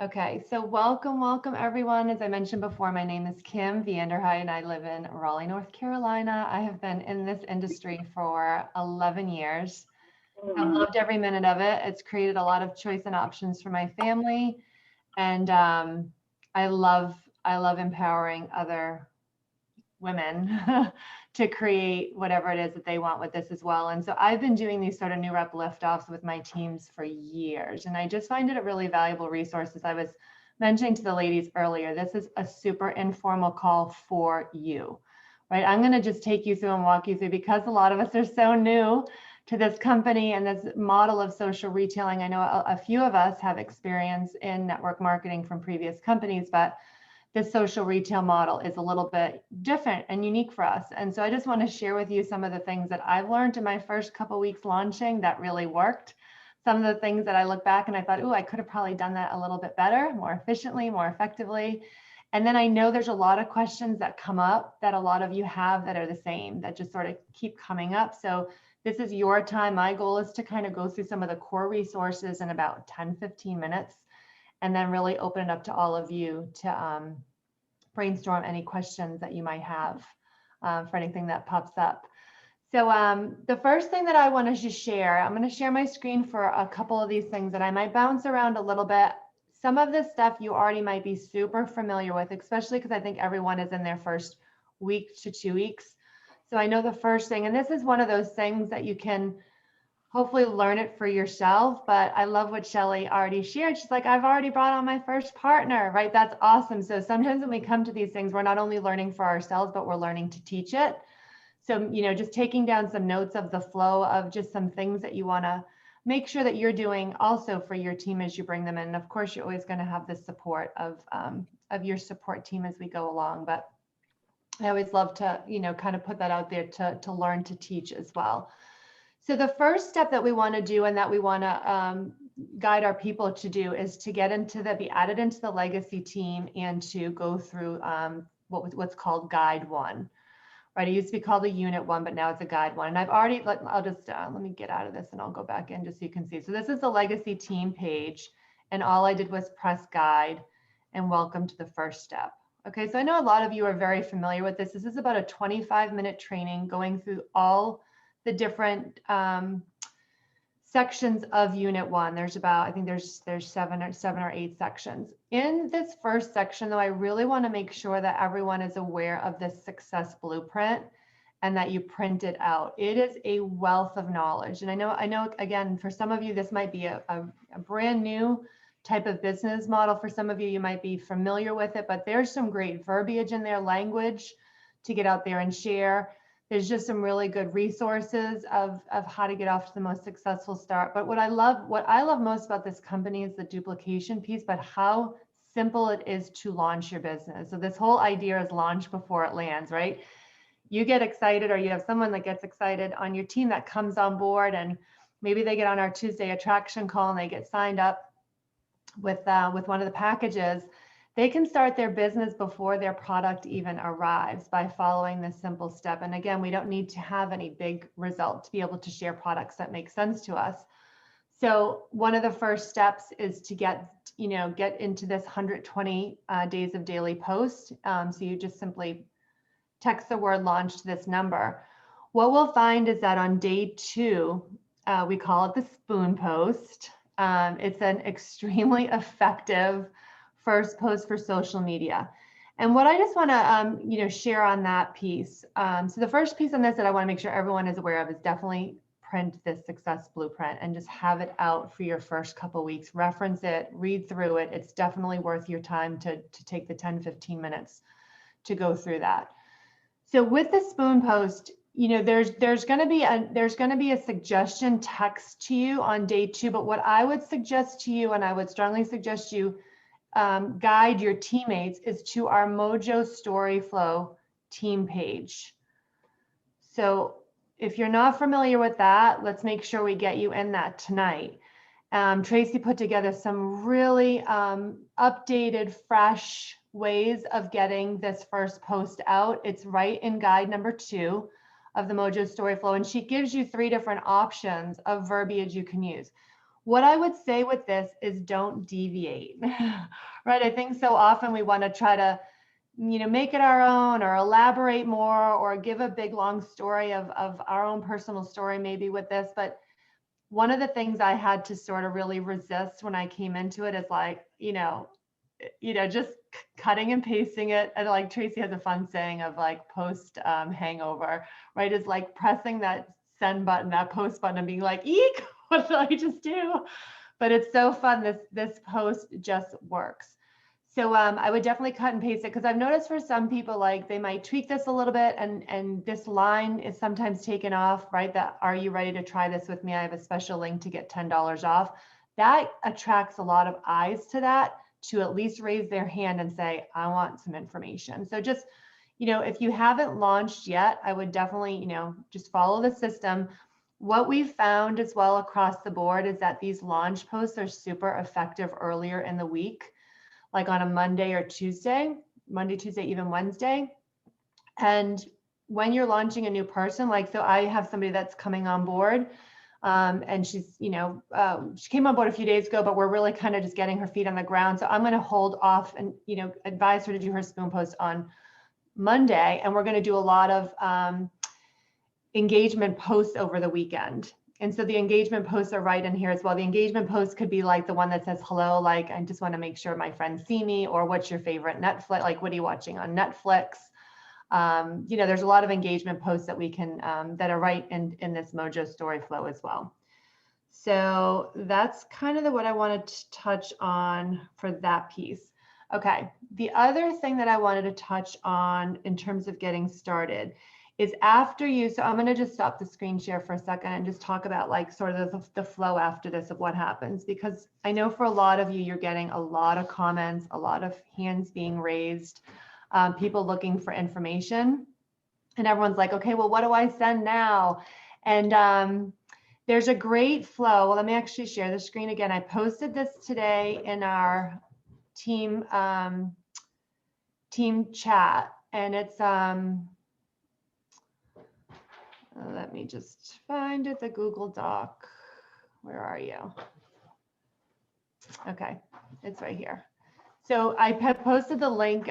Okay, so welcome everyone. As I mentioned before, my name is Kim Vanderhei and I live in Raleigh, North Carolina. I have been in this industry for 11 years. I've loved every minute of it. It's created a lot of choice and options for my family, and I love I love empowering other women to create whatever it is that they want with this as well. And so I've been doing these sort of new rep liftoffs with my teams for years. And I just find it a really valuable resource. As I was mentioning to the ladies earlier, this is a super informal call for you, right? I'm going to just take you through and walk you through, because a lot of us are so new to this company and this model of social retailing. I know a few of us have experience in network marketing from previous companies, but the social retail model is a little bit different and unique for us. And so I just want to share with you some of the things that I've learned in my first couple of weeks launching that really worked. Some of the things that I look back and I thought, oh, I could have probably done that a little bit better, more efficiently, more effectively. And then I know there's a lot of questions that come up that a lot of you have that are the same, that just sort of keep coming up. So this is your time. My goal is to kind of go through some of the core resources in about 10, 15 minutes, and then really open it up to all of you to brainstorm any questions that you might have for anything that pops up. So the first thing that I want to just share, I'm going to share my screen for a couple of these things that I might bounce around a little bit. Some of this stuff you already might be super familiar with, especially because I think everyone is in their first week to 2 weeks. So I know the first thing, and this is one of those things that you can hopefully learn it for yourself. But I love what Shelly already shared. She's like, I've already brought on my first partner, right? That's awesome. So sometimes when we come to these things, we're not only learning for ourselves, but we're learning to teach it. So, just taking down some notes of the flow of just some things that you want to make sure that you're doing also for your team as you bring them in. And of course, you're always going to have the support of your support team as we go along. But I always love to, kind of put that out there to learn to teach as well. So the first step that we want to do and that we want to guide our people to do is to get into be added into the legacy team and to go through what's called guide one, right? It used to be called a unit one, but now it's a guide one. And I've already, I'll just, let me get out of this and I'll go back in just so you can see. So this is the legacy team page. And all I did was press guide and welcome to the first step. Okay, so I know a lot of you are very familiar with this. This is about a 25-minute training going through all the different sections of unit one. There's about, I think there's seven or eight sections. In this first section, though, I really want to make sure that everyone is aware of this success blueprint and that you print it out. It is a wealth of knowledge. And I know again, for some of you, this might be a brand new type of business model. For some of you, you might be familiar with it, but there's some great verbiage in there, language to get out there and share. There's just some really good resources of how to get off to the most successful start. But what I love most about this company is the duplication piece, but how simple it is to launch your business. So this whole idea is launch before it lands, right? You get excited, or you have someone that gets excited on your team that comes on board, and maybe they get on our Tuesday attraction call and they get signed up with one of the packages. They can start their business before their product even arrives by following this simple step. And again, we don't need to have any big result to be able to share products that make sense to us. So one of the first steps is to get into this 120 days of daily post. So you just simply text the word launch to this number. What we'll find is that on day 2, we call it the spoon post. It's an extremely effective first post for social media. And what I just want to share on that piece. So the first piece on this that I want to make sure everyone is aware of is definitely print this success blueprint and just have it out for your first couple weeks. Reference it, read through it. It's definitely worth your time to take the 10-15 minutes to go through that. So with the spoon post, there's going to be a suggestion text to you on day 2. But what I would suggest to you, and I would strongly suggest you guide your teammates, is to our Mojo StoryFlow team page. So if you're not familiar with that, let's make sure we get you in that tonight. Tracy put together some really updated, fresh ways of getting this first post out. It's right in guide number 2 of the Mojo StoryFlow, and she gives you 3 different options of verbiage you can use. What I would say with this is don't deviate, right? I think so often we want to try to, make it our own or elaborate more or give a big long story of our own personal story maybe with this. But one of the things I had to sort of really resist when I came into it is like, just cutting and pasting it. And like Tracy has a fun saying of like post hangover, right? Is like pressing that send button, that post button and being like, eek, what did I just do? But it's so fun. This post just works. So I would definitely cut and paste it because I've noticed for some people, like they might tweak this a little bit and this line is sometimes taken off, right? That are you ready to try this with me? I have a special link to get $10 off. That attracts a lot of eyes to that to at least raise their hand and say, I want some information. So just, if you haven't launched yet, I would definitely, just follow the system. What we've found as well across the board is that these launch posts are super effective earlier in the week, like on a Monday or Tuesday, even Wednesday. And when you're launching a new person, like, so I have somebody that's coming on board and she's, she came on board a few days ago, but we're really kind of just getting her feet on the ground. So I'm going to hold off and, advise her to do her spoon post on Monday. And we're going to do a lot of engagement posts over the weekend. And so the engagement posts are right in here as well. The engagement post could be like the one that says, hello, like, I just want to make sure my friends see me, or what's your favorite Netflix? Like, what are you watching on Netflix? There's a lot of engagement posts that we can, that are right in this Mojo story flow as well. So that's kind of what I wanted to touch on for that piece. Okay, the other thing that I wanted to touch on in terms of getting started is after you, so I'm going to just stop the screen share for a second and just talk about like sort of the flow after this of what happens, because I know for a lot of you, you're getting a lot of comments, a lot of hands being raised, people looking for information, and everyone's like, okay, well, what do I send now? And there's a great flow. Well, let me actually share the screen again. I posted this today in our team chat, and it's let me just find it, the Google Doc. Where are you? Okay, it's right here. So I posted the link.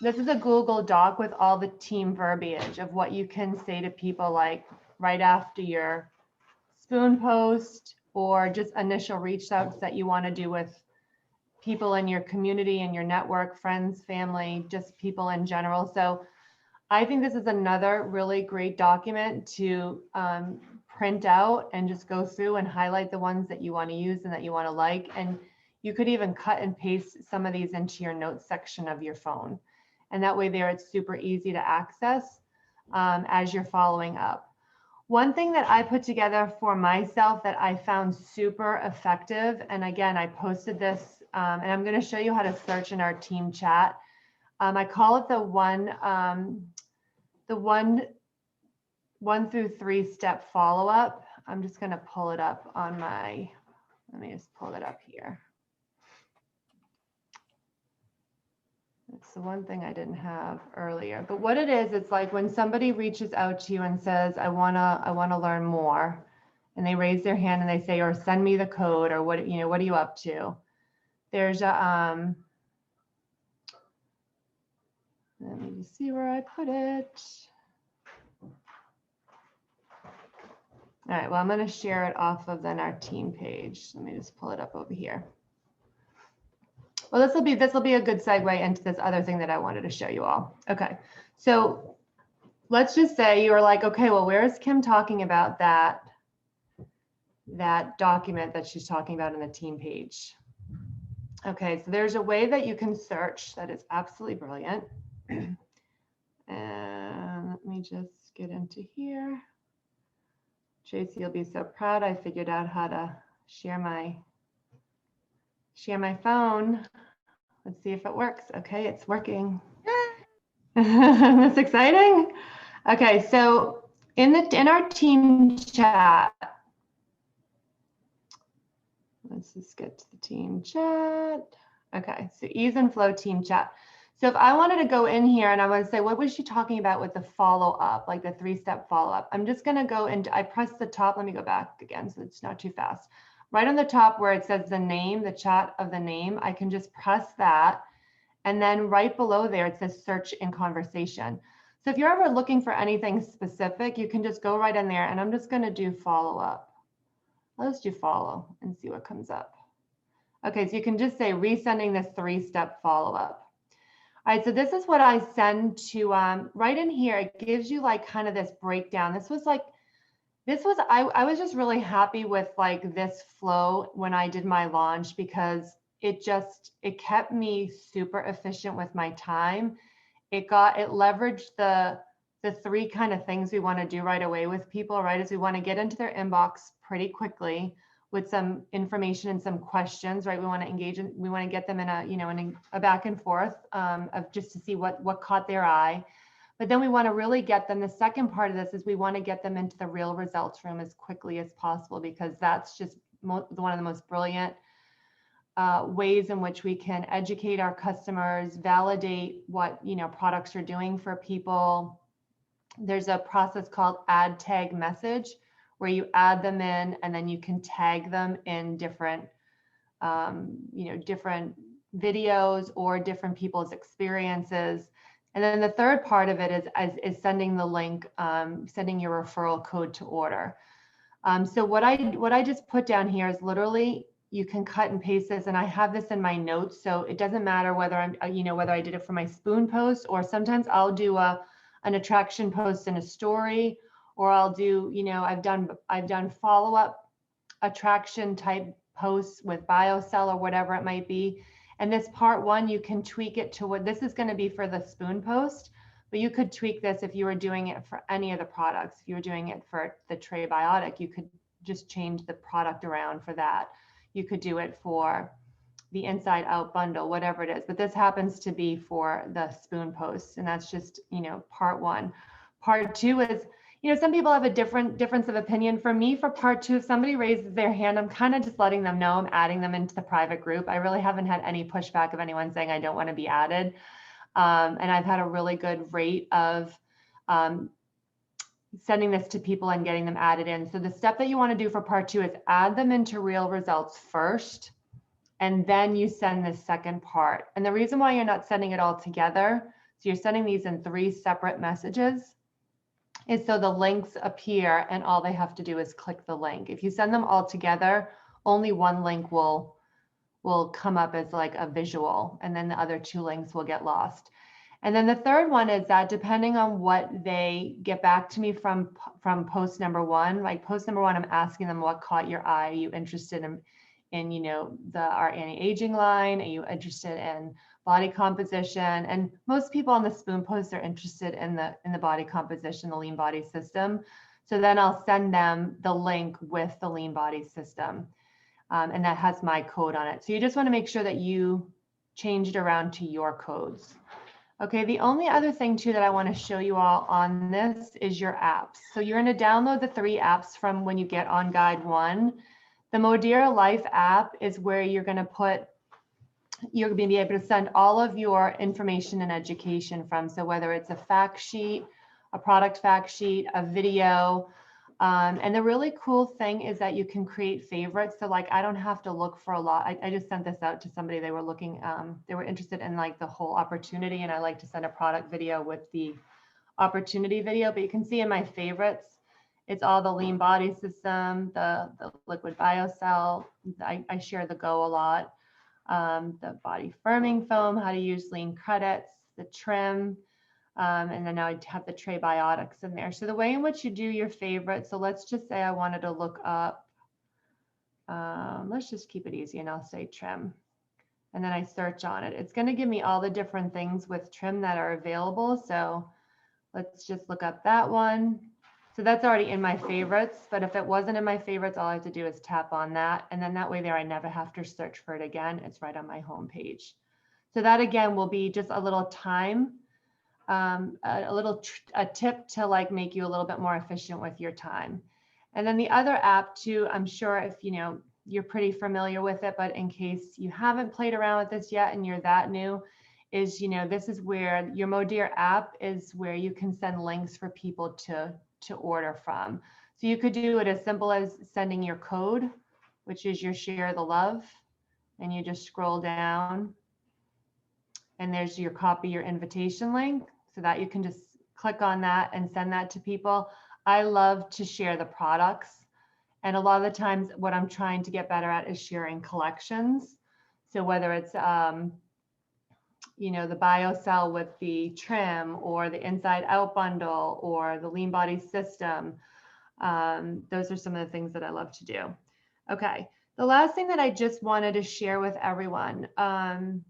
This is a Google Doc with all the team verbiage of what you can say to people, like right after your spoon post, or just initial reach outs that you want to do with people in your community and your network, friends, family, just people in general. So I think this is another really great document to print out and just go through and highlight the ones that you want to use and that you want to like. And you could even cut and paste some of these into your notes section of your phone. And that way there, it's super easy to access as you're following up. One thing that I put together for myself that I found super effective, and again, I posted this, and I'm going to show you how to search in our team chat. I call it the one through 3 step follow-up. I'm just going to pull it up on my, let me just pull it up here. It's the one thing I didn't have earlier. But what it is, it's like when somebody reaches out to you and says, I wanna learn more, and they raise their hand and they say, or send me the code, or what are you up to? There's a let me just see where I put it. All right, well, I'm going to share it off of then our team page. Let me just pull it up over here. Well, this will be a good segue into this other thing that I wanted to show you all. Okay, so let's just say you are like, okay, well, where is Kim talking about that document that she's talking about in the team page? Okay, so there's a way that you can search that is absolutely brilliant. And let me just get into here. Tracy, you'll be so proud. I figured out how to share my phone. Let's see if it works. Okay, it's working. That's exciting. Okay, so in our team chat, let's just get to the team chat. Okay, so ease and flow team chat. So if I wanted to go in here and I want to say, what was she talking about with the follow-up, like the 3-step follow-up? I'm just going to go into, I press the top. Let me go back again so it's not too fast. right on the top where it says the name, the chat of the name, I can just press that. And then right below there, it says search in conversation. So if you're ever looking for anything specific, you can just go right in there, and I'm just going to do follow up. Let's do follow and see what comes up. Okay, so you can just say resending this 3-step follow up. All right, so this is what I send to, right in here, it gives you like kind of this breakdown. I was just really happy with like this flow when I did my launch, because it kept me super efficient with my time. It leveraged the 3 kind of things we want to do right away with people, right? Is we want to get into their inbox pretty quickly with some information and some questions, right? We want to engage in, we want to get them in a, in a back and forth of just to see what caught their eye. But then we want to really get them, the second part of this is we want to get them into the real results room as quickly as possible, because that's just one of the most brilliant ways in which we can educate our customers, validate what products are doing for people. There's a process called add tag message, where you add them in and then you can tag them in different different videos or different people's experiences. And then the third part of it is sending the link, sending your referral code to order. So what I just put down here is literally, you can cut and paste this, and I have this in my notes, so it doesn't matter whether whether I did it for my spoon post, or sometimes I'll do an attraction post in a story, or I'll do, I've done follow-up attraction type posts with BioCell or whatever it might be. And this part 1, you can tweak it to what this is going to be for the spoon post, but you could tweak this if you were doing it for any of the products. If you were doing it for the Tray Biotic, you could just change the product around for that. You could do it for the Inside Out bundle, whatever it is. But this happens to be for the spoon posts, and that's just, part 1. Part 2 is, some people have a difference of opinion. For me, for part 2, if somebody raises their hand, I'm kind of just letting them know I'm adding them into the private group. I really haven't had any pushback of anyone saying I don't want to be added. And I've had a really good rate of sending this to people and getting them added in. So the step that you want to do for part 2 is add them into real results first, and then you send the second part. And the reason why you're not sending it all together, so you're sending these in 3 separate messages, is so the links appear and all they have to do is click the link. If you send them all together, only one link will come up as like a visual, and then the other 2 links will get lost. And then the third one is that depending on what they get back to me from post number 1, like post number 1, I'm asking them what caught your eye. Are you interested in our anti-aging line? Are you interested in body composition? And most people on the spoon post are interested in the body composition, the lean body system. So then I'll send them the link with the lean body system. And that has my code on it. So you just want to make sure that you change it around to your codes. Okay, the only other thing too that I want to show you all on this is your apps. So you're going to download the 3 apps from when you get on guide 1. The Modera Life app is where you're going to be able to send all of your information and education from. So whether it's a fact sheet, a product fact sheet, a video, and the really cool thing is that you can create favorites. So like, I don't have to look for a lot. I just sent this out to somebody. They were looking, they were interested in like the whole opportunity, and I like to send a product video with the opportunity video. But you can see in my favorites, it's all the lean body system, the liquid BioCell. I share the Go a lot. The body firming foam, how to use lean credits, the trim, and then now I have the Tray Biotics in there. So the way in which you do your favorites, so let's just say I wanted to look up, let's just keep it easy and I'll say trim. And then I search on it. It's going to give me all the different things with trim that are available. So let's just look up that one. So that's already in my favorites, but if it wasn't in my favorites, all I have to do is tap on that. And then that way there, I never have to search for it again. It's right on my home page. So that again will be just a little time, a tip to like make you a little bit more efficient with your time. And then the other app too, I'm sure if you're pretty familiar with it, but in case you haven't played around with this yet and you're that new, is this is where your Modera app is where you can send links for people to order from. So you could do it as simple as sending your code which is your share the love. And you just scroll down and there's your copy your invitation link so that you can just click on that and send that to people. I love to share the products. And a lot of the times what I'm trying to get better at is sharing collections. So whether it's, you know, the BioCell with the trim or the inside out bundle or the lean body system, those are some of the things that I love to do. Okay. The last thing that I just wanted to share with everyone, and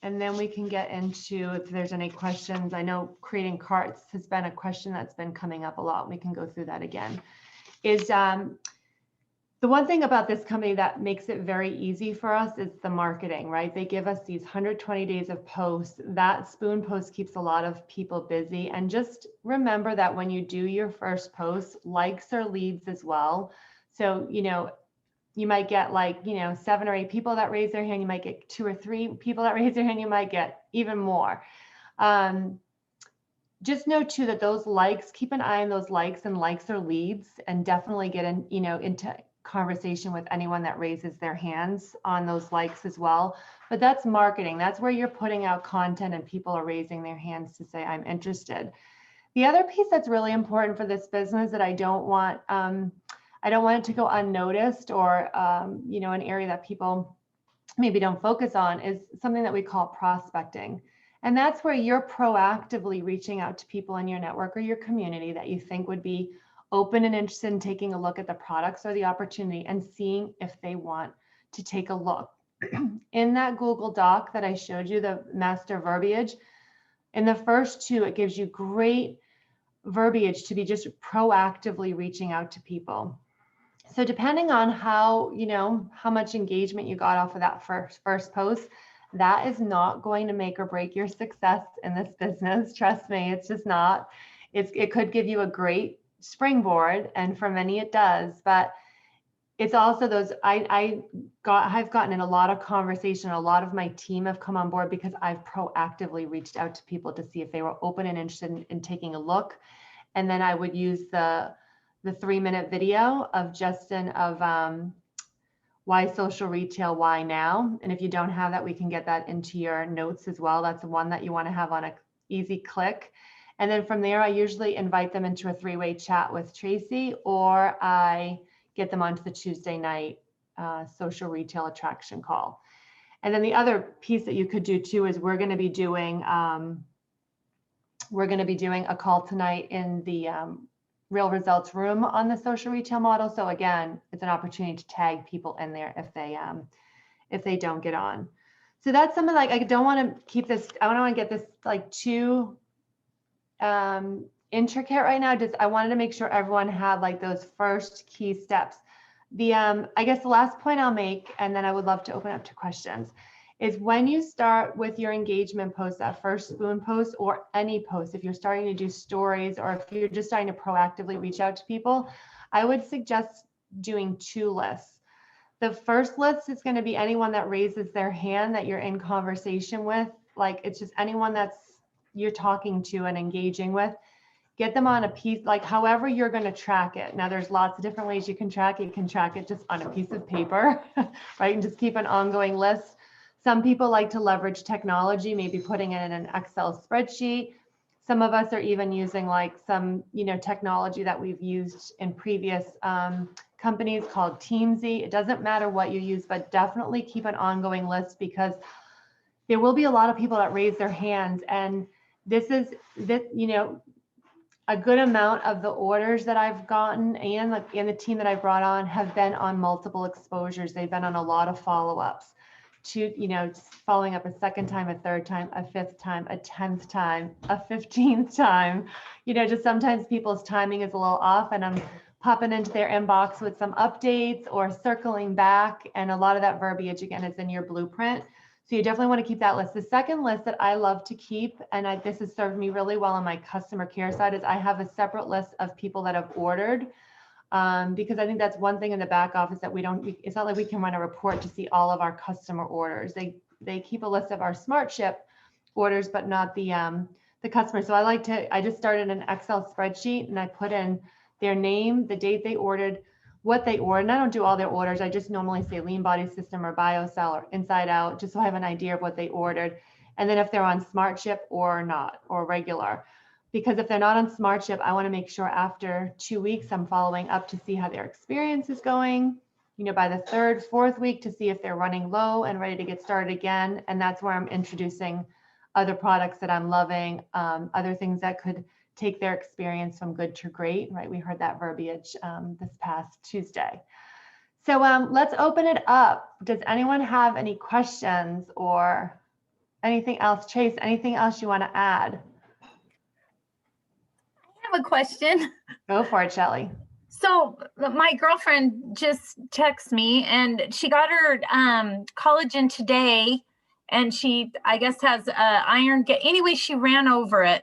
then we can get into if there's any questions. I know creating carts has been a question that's been coming up a lot. We can go through that again. Is the one thing about this company that makes it very easy for us is the marketing, right? They give us these 120 days of posts. That spoon post keeps a lot of people busy. And just remember that when you do your first post, likes are leads as well. So, you know, you might get like, you know, 7 or 8 people that raise their hand. You might get 2 or 3 people that raise their hand. You might get even more. Just know too that those likes, keep an eye on those likes, and likes are leads, and definitely get in, you know, into conversation with anyone that raises their hands on those likes as well. But that's marketing. That's where you're putting out content and people are raising their hands to say, I'm interested. The other piece that's really important for this business that I don't want it to go unnoticed or, you know, an area that people maybe don't focus on is something that we call prospecting. And that's where you're proactively reaching out to people in your network or your community that you think would be open and interested in taking a look at the products or the opportunity and seeing if they want to take a look. In that Google Doc that I showed you, the master verbiage, in the first 2, it gives you great verbiage to be just proactively reaching out to people. So depending on how, you know, how much engagement you got off of that first post, that is not going to make or break your success in this business. Trust me, it's just not. It could give you a great springboard, and for many it does, but it's also those, I've gotten in a lot of conversation. A lot of my team have come on board because I've proactively reached out to people to see if they were open and interested in taking a look. And then I would use the 3-minute video of Justin of why social retail, why now? And if you don't have that, we can get that into your notes as well. That's the one that you want to have on an easy click. And then from there, I usually invite them into a 3-way chat with Tracy, or I get them onto the Tuesday night social retail attraction call. And then the other piece that you could do too is we're going to be doing a call tonight in the Real Results room on the social retail model. So again, it's an opportunity to tag people in there if they don't get on. So that's something like, I don't want to keep this, I don't want to get this like too intricate right now. Just I wanted to make sure everyone had like those first key steps. The I guess the last point I'll make, and then I would love to open up to questions, is when you start with your engagement post, that first spoon post or any post, if you're starting to do stories or if you're just starting to proactively reach out to people, I would suggest doing 2 lists. The first list is going to be anyone that raises their hand that you're in conversation with. Like it's just anyone that's you're talking to and engaging with. Get them on a piece, like however you're going to track it. Now there's lots of different ways you can track it. You can track it just on a piece of paper, right? And just keep an ongoing list. Some people like to leverage technology, maybe putting it in an Excel spreadsheet. Some of us are even using like some, you know, technology that we've used in previous companies called Teamsy. It doesn't matter what you use, but definitely keep an ongoing list because there will be a lot of people that raise their hands. And this, you know, a good amount of the orders that I've gotten and the team that I brought on have been on multiple exposures. They've been on a lot of follow-ups to, you know, following up a 2nd time, a 3rd time, a 5th time, a 10th time, a 15th time. You know, just sometimes people's timing is a little off and I'm popping into their inbox with some updates or circling back. And a lot of that verbiage, again, is in your blueprint. So you definitely want to keep that list. The second list that I love to keep, and this has served me really well on my customer care side, is I have a separate list of people that have ordered, because I think that's one thing in the back office that it's not like we can run a report to see all of our customer orders. They keep a list of our Smart Ship orders, but not the customer. So I just started an Excel spreadsheet and I put in their name, the date they ordered, what they order. And I don't do all their orders. I just normally say lean body system or BioCell or inside out, just so I have an idea of what they ordered. And then if they're on Smart Ship or not, or regular. Because if they're not on Smart Ship, I want to make sure after 2 weeks, I'm following up to see how their experience is going. You know, by the third, fourth week to see if they're running low and ready to get started again. And that's where I'm introducing other products that I'm loving, other things that could take their experience from good to great, right? We heard that verbiage this past Tuesday. So let's open it up. Does anyone have any questions or anything else? Chase, anything else you want to add? I have a question. Go for it, Shelly. So my girlfriend just texted me and she got her collagen today, and she, I guess, has iron. Anyway, she ran over it.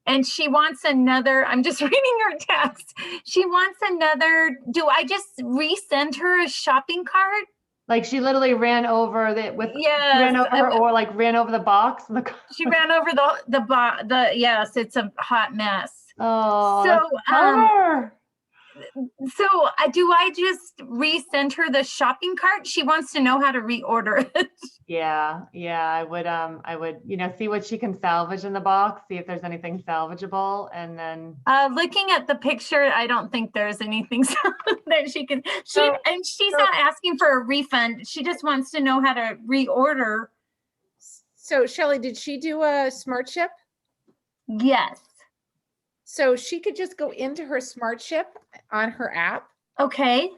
And she wants another, I'm just reading her text. She wants another, do I just resend her a shopping cart? Like she literally ran over the, with, yes, ran over her, or like ran over the box. She ran over the yes, it's a hot mess. Oh, so, do I just resend her the shopping cart? She wants to know how to reorder it. Yeah, I would, you know, see what she can salvage in the box, see if there's anything salvageable, and then looking at the picture, I don't think there's anything that she can. She's not asking for a refund. She just wants to know how to reorder. So Shelly, did she do a Smart Ship? Yes. So she could just go into her Smart Ship on her app. Okay.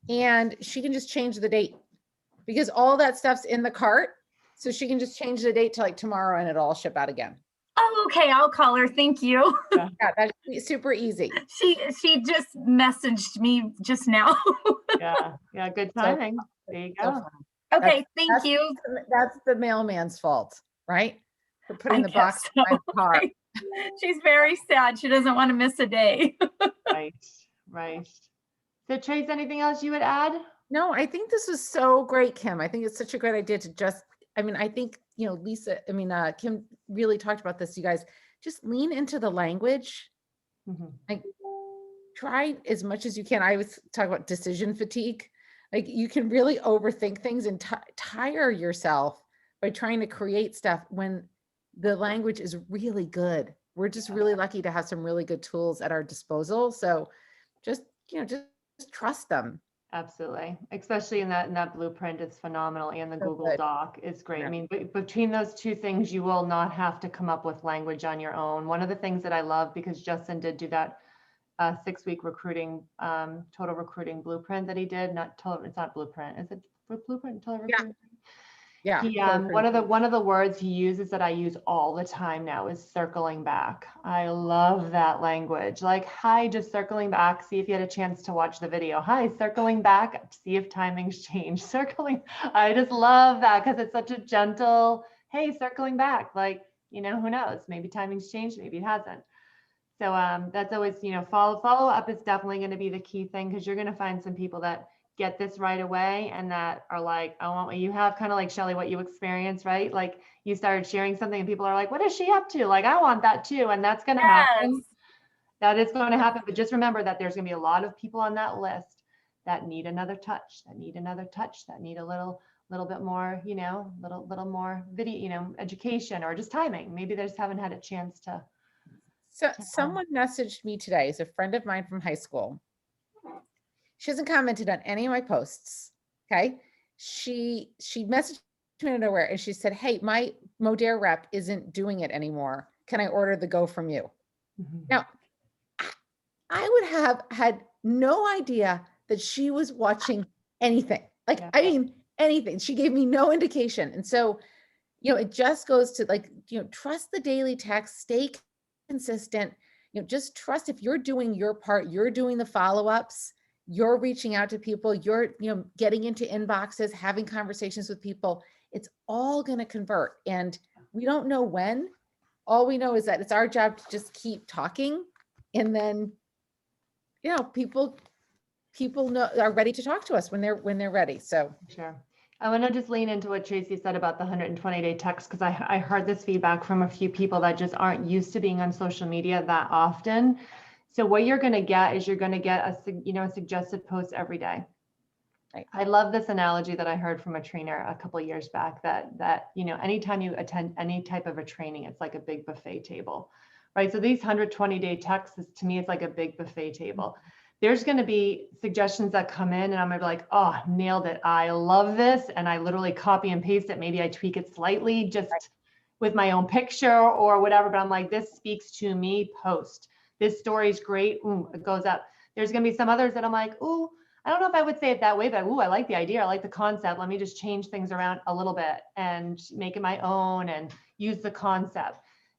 And she can just change the date, because all that stuff's in the cart. So she can just change the date to like tomorrow and it'll all ship out again. Oh, okay. I'll call her. Thank you. Yeah, that's super easy. She just messaged me just now. yeah, good timing. There you go. Okay, thank you. That's the mailman's fault, right? For putting the box in my car. She's very sad. She doesn't want to miss a day. Right. So Trace, anything else you would add? No, I think this was so great, Kim. I think it's such a great idea to just, I mean, I think, you know, Kim really talked about this, you guys, just lean into the language. Like try as much as you can. I was talking about decision fatigue. Like you can really overthink things and tire yourself by trying to create stuff when the language is really good. We're just really lucky to have some really good tools at our disposal. So just trust them. Absolutely. Especially in that blueprint, it's phenomenal. And the Google Doc is great. Yeah. I mean, between those two things, you will not have to come up with language on your own. One of the things that I love, because Justin did do that 6-week recruiting, total recruiting blueprint that he did. It's not blueprint. Is it blueprint? Total recruiting? Yeah. He, one of the words he uses that I use all the time now is circling back. I love that language. Like, hi, just circling back. See if you had a chance to watch the video. Hi, circling back. See if timing's changed. Circling. I just love that because it's such a gentle, hey, circling back. Like, you know, who knows? Maybe timing's changed. Maybe it hasn't. So that's always, you know, follow up is definitely going to be the key thing, because you're going to find some people that get this right away and that are like, I want what you have, kind of like Shelly, what you experience, right? Like you started sharing something and people are like, what is she up to? Like, I want that too. And that's going to happen. That is going to happen. But just remember that there's going to be a lot of people on that list that need another touch, that need a little bit more, you know, little more video, you know, education or just timing. Maybe they just haven't had a chance to. So someone messaged me today, is a friend of mine from high school. She hasn't commented on any of my posts. Okay. She messaged me out of nowhere and she said, hey, my Modere rep isn't doing it anymore. Can I order the Go from you? Now, I would have had no idea that she was watching anything. Like, I mean, anything. She gave me no indication. And so, you know, it just goes to like, you know, trust the daily text, stay consistent, you know, just trust if you're doing your part, you're doing the follow-ups, you're reaching out to people, you're, you know, getting into inboxes, having conversations with people, it's all going to convert. And we don't know when. All we know is that it's our job to just keep talking. And then, you know, people are ready to talk to us when they're ready. So sure. I want to just lean into what Tracy said about the 120-day text, because I heard this feedback from a few people that just aren't used to being on social media that often. So what you're going to get is you're going to get a suggested post every day. Right. I love this analogy that I heard from a trainer a couple of years back that anytime you attend any type of a training, it's like a big buffet table, right? So these 120-day texts, to me, it's like a big buffet table. There's going to be suggestions that come in and I'm going to be like, oh, nailed it. I love this. And I literally copy and paste it. Maybe I tweak it slightly just with my own picture or whatever, but I'm like, this speaks to me, post. This story is great. Ooh, it goes up. There's going to be some others that I'm like, ooh, I don't know if I would say it that way, but ooh, I like the idea. I like the concept. Let me just change things around a little bit and make it my own and use the concept.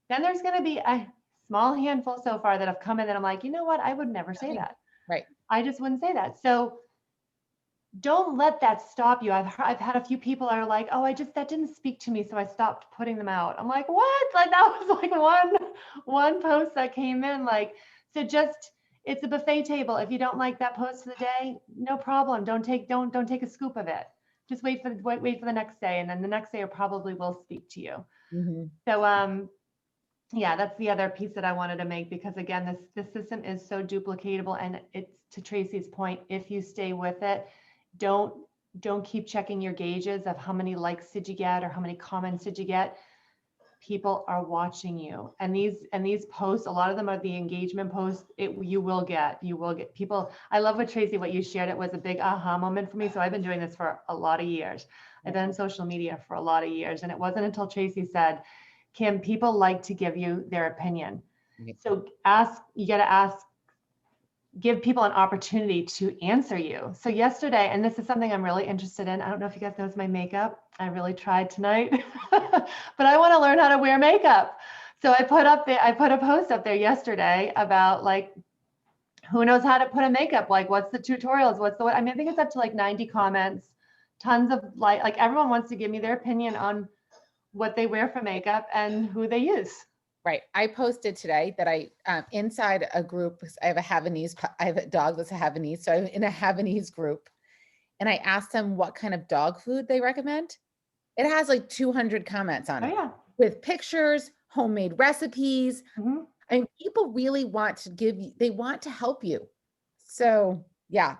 Then there's going to be a small handful so far that have come in that I'm like, you know what? I would never say that. Right. I just wouldn't say that. So don't let that stop you. I've had a few people are like, oh, that didn't speak to me. So I stopped putting them out. I'm like, what? Like that was like one post that came in. Like, so just, it's a buffet table. If you don't like that post for the day, no problem. Don't take a scoop of it. Just wait for the next day. And then the next day it probably will speak to you. Mm-hmm. So, yeah, that's the other piece that I wanted to make, because again, this system is so duplicatable, and it's, to Tracy's point, if you stay with it, don't keep checking your gauges of how many likes did you get or how many comments did you get. People are watching you, and these posts, a lot of them are the engagement posts. You will get people. I love what Tracy, what you shared, it was a big aha moment for me. So I've been doing this for a lot of years. I've been in social media for a lot of years, and it wasn't until Tracy said, Kim, people like to give you their opinion. So you got to give people an opportunity to answer you. So yesterday, and this is something I'm really interested in. I don't know if you guys noticed my makeup. I really tried tonight, but I want to learn how to wear makeup. So I put a post up there yesterday about like, who knows how to put a makeup? Like, what's the tutorials? I think it's up to like 90 comments, tons of like everyone wants to give me their opinion on what they wear for makeup and who they use. Right. I posted today that I, inside a group, I have a dog that's a Havanese. So I'm in a Havanese group, and I asked them what kind of dog food they recommend. It has like 200 comments on it, with pictures, homemade recipes. Mm-hmm. I mean, people really want to they want to help you. So yeah.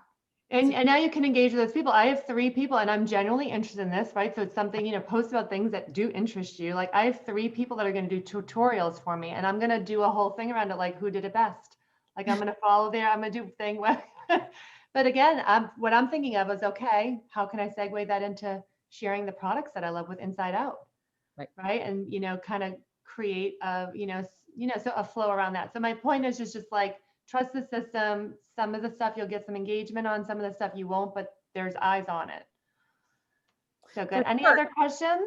And now you can engage with those people. I have 3 people, and I'm genuinely interested in this, right? So it's something, post about things that do interest you. Like I have 3 people that are going to do tutorials for me, and I'm going to do a whole thing around it, like who did it best. Like I'm going to follow there. I'm going to do a thing with, but again, what I'm thinking of is, okay, how can I segue that into sharing the products that I love with Inside Out, right? And, kind of create a, so a flow around that. So my point is just like, trust the system. Some of the stuff you'll get some engagement on, some of the stuff you won't, but there's eyes on it. So good. Any other questions?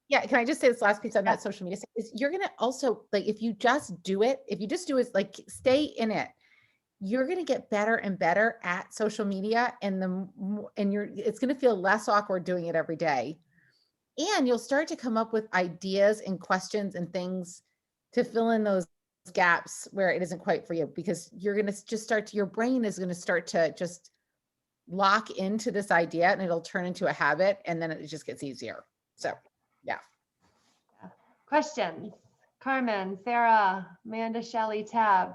Yeah. Can I just say this last piece on that social media is you're going to also, like, if you just do it, like stay in it, you're going to get better and better at social media, and it's going to feel less awkward doing it every day. And you'll start to come up with ideas and questions and things to fill in those gaps where it isn't quite for you, because you're going to just your brain is going to start to just lock into this idea, and it'll turn into a habit, and then it just gets easier. So yeah. Questions? Carmen, Sarah, Amanda, Shelley, Tab,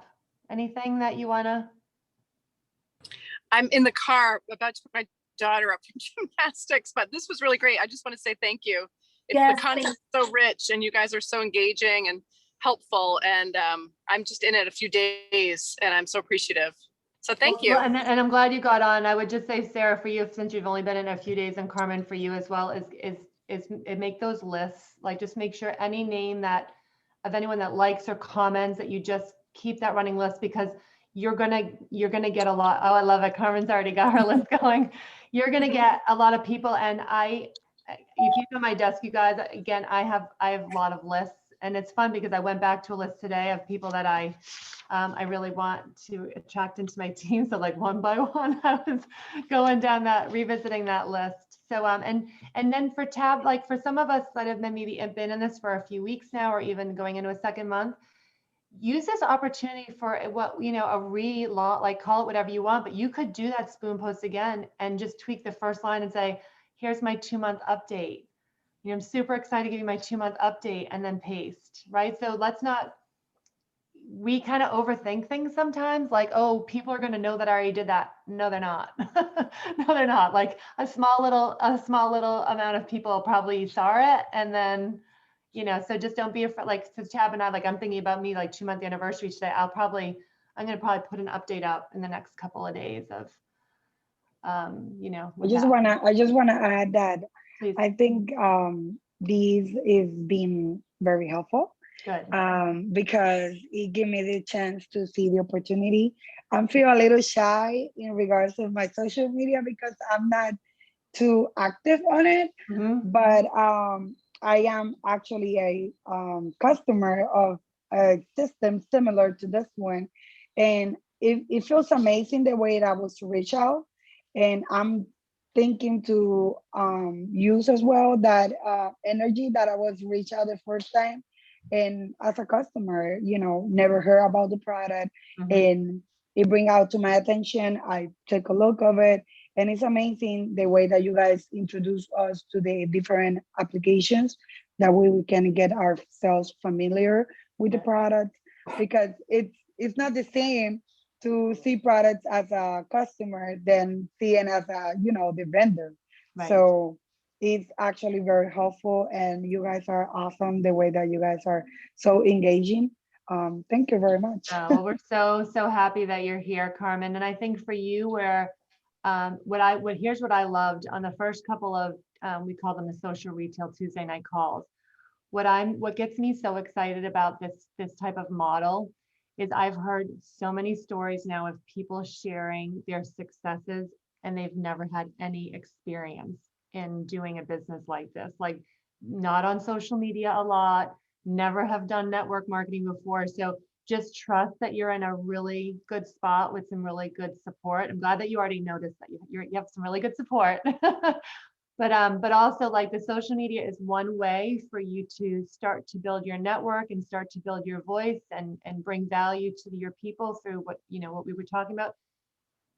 anything that you want to? I'm in the car about to pick my daughter up from gymnastics, but this was really great. I just want to say thank you. The content is so rich, and you guys are so engaging and helpful, and I'm just in it a few days, and I'm so appreciative. So thank you. And I'm glad you got on. I would just say, Sarah, for you, since you've only been in a few days, and Carmen, for you as well, is make those lists. Like, just make sure any name of anyone that likes or comments, that you just keep that running list, because you're gonna get a lot. Oh, I love it. Carmen's already got her list going. You're gonna get a lot of people, and if you know my desk, you guys, again, I have a lot of lists. And it's fun because I went back to a list today of people that I really want to attract into my team. So like one by one, I was going down revisiting that list. So and then for Tab, like for some of us that have maybe been in this for a few weeks now, or even going into a second month, use this opportunity for a relaunch, like call it whatever you want, but you could do that spoon post again and just tweak the first line and say, here's my 2-month update. I'm super excited to give you my 2-month update, and then paste, right? So let's not, we kind of overthink things sometimes, like, oh, people are going to know that I already did that. No, they're not. No, they're not. Like a small little amount of people probably saw it. And then, so just don't be afraid. Like, so Tab and I, like, I'm thinking about me, like 2-month anniversary today. I'm going to probably put an update up in the next couple of days of, I with just that. wanna add that Please. I think this is being very helpful Good. because it gave me the chance to see the opportunity. I feel a little shy in regards of my social media because I'm not too active on it, Mhm. but I am actually a customer of a system similar to this one, and it feels amazing the way that was reach out, and I'm thinking to use as well that energy that I was reach out the first time, and as a customer, never heard about the product, Mhm. and it bring out to my attention. I take a look of it, and it's amazing the way that you guys introduce us to the different applications that we can get ourselves familiar with the product, because it's not the same to see products as a customer than seeing as the vendor. Right. So it's actually very helpful, and you guys are awesome the way that you guys are so engaging. Thank you very much. Well, we're so happy that you're here, Carmen. And I think for you, where here's what I loved on the first couple of we call them the social retail Tuesday night calls. What gets me so excited about this type of model is I've heard so many stories now of people sharing their successes, and they've never had any experience in doing a business like this, like not on social media a lot, never have done network marketing before. So just trust that you're in a really good spot with some really good support. I'm glad that you already noticed that you have some really good support. But also, like, the social media is one way for you to start to build your network and start to build your voice and bring value to your people through what we were talking about.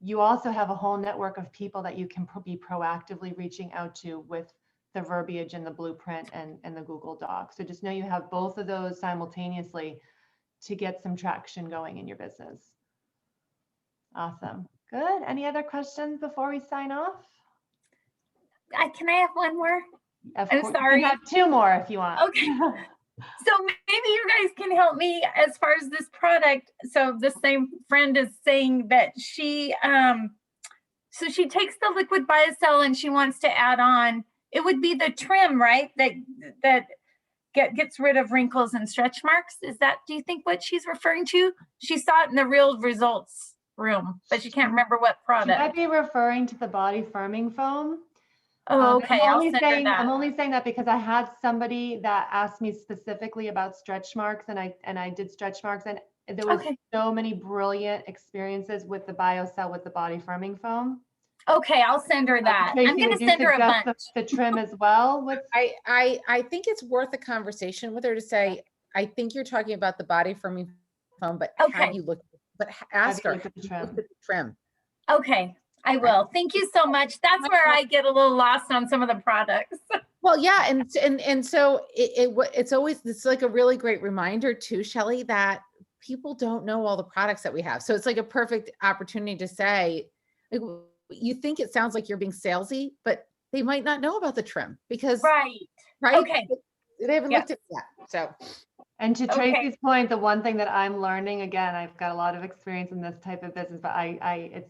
You also have a whole network of people that you can be proactively reaching out to with the verbiage and the blueprint and the Google Doc. So just know you have both of those simultaneously to get some traction going in your business. Awesome. Good. Any other questions before we sign off? Can I have one more? Of I'm course. sorry. You have 2 more if you want. Okay. So maybe you guys can help me as far as this product. So the same friend is saying that she so she takes the liquid biocell and she wants to add on, it would be the trim, right? That gets rid of wrinkles and stretch marks. Is that, do you think, what she's referring to? She saw it in the real results room, but she can't remember what You might product. be referring to the body firming foam. Oh, okay. I'm I'll only send her saying that. I'm only saying that because I had somebody that asked me specifically about stretch marks, and I did stretch marks, and there was Okay. so many brilliant experiences with the BioCell with the body firming foam. Okay, I'll send her that. Tracy, I'm going would to you send her a suggest bunch. the trim as well with I think it's worth a conversation with her to say, I think you're talking about the body firming foam, but Okay. have you looked, but ask you her, looked at the have you trim? looked at the trim. Okay, I will. Thank you so much. That's where I get a little lost on some of the products. Well, yeah, and so it's always, it's like a really great reminder too, Shelley, that people don't know all the products that we have. So it's like a perfect opportunity to say, like, you think it sounds like you're being salesy, but they might not know about the trim because Right. Okay. they haven't looked at that. So. And to Okay. Tracy's point, the one thing that I'm learning, again, I've got a lot of experience in this type of business, but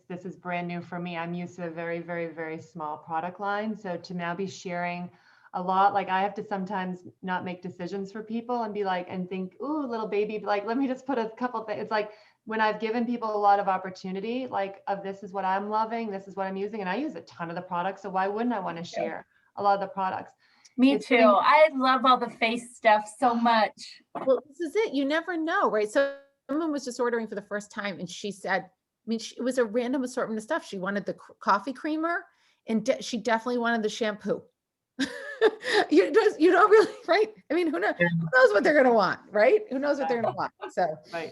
this is brand new for me. I'm used to a very, very, very small product line. So to now be sharing a lot, like I have to sometimes not make decisions for people and be like, and think, ooh, little baby, like, let me just put a couple things. It's like when I've given people a lot of opportunity, like of this is what I'm loving, this is what I'm using. And I use a ton of the products. So why wouldn't I want to share a lot of the products? Me too. I love all the face stuff so much. Well, this is it. You never know, right? So someone was just ordering for the first time and she said, I mean, it was a random assortment of stuff. She wanted the coffee creamer and she definitely wanted the shampoo. you don't really, right? I mean, who knows what they're going to want, right? Who knows what they're going to want? So, right.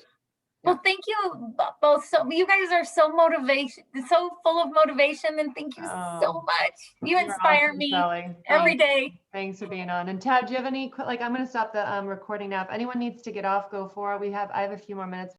Well, thank you both. So you guys are so so full of motivation, and thank you so Oh, much. You you're inspire awesome, me Sally. every Thanks. day. Thanks for being on. And Tab, do you have any, like, I'm going to stop the recording now. If anyone needs to get off, go for it. I have a few more minutes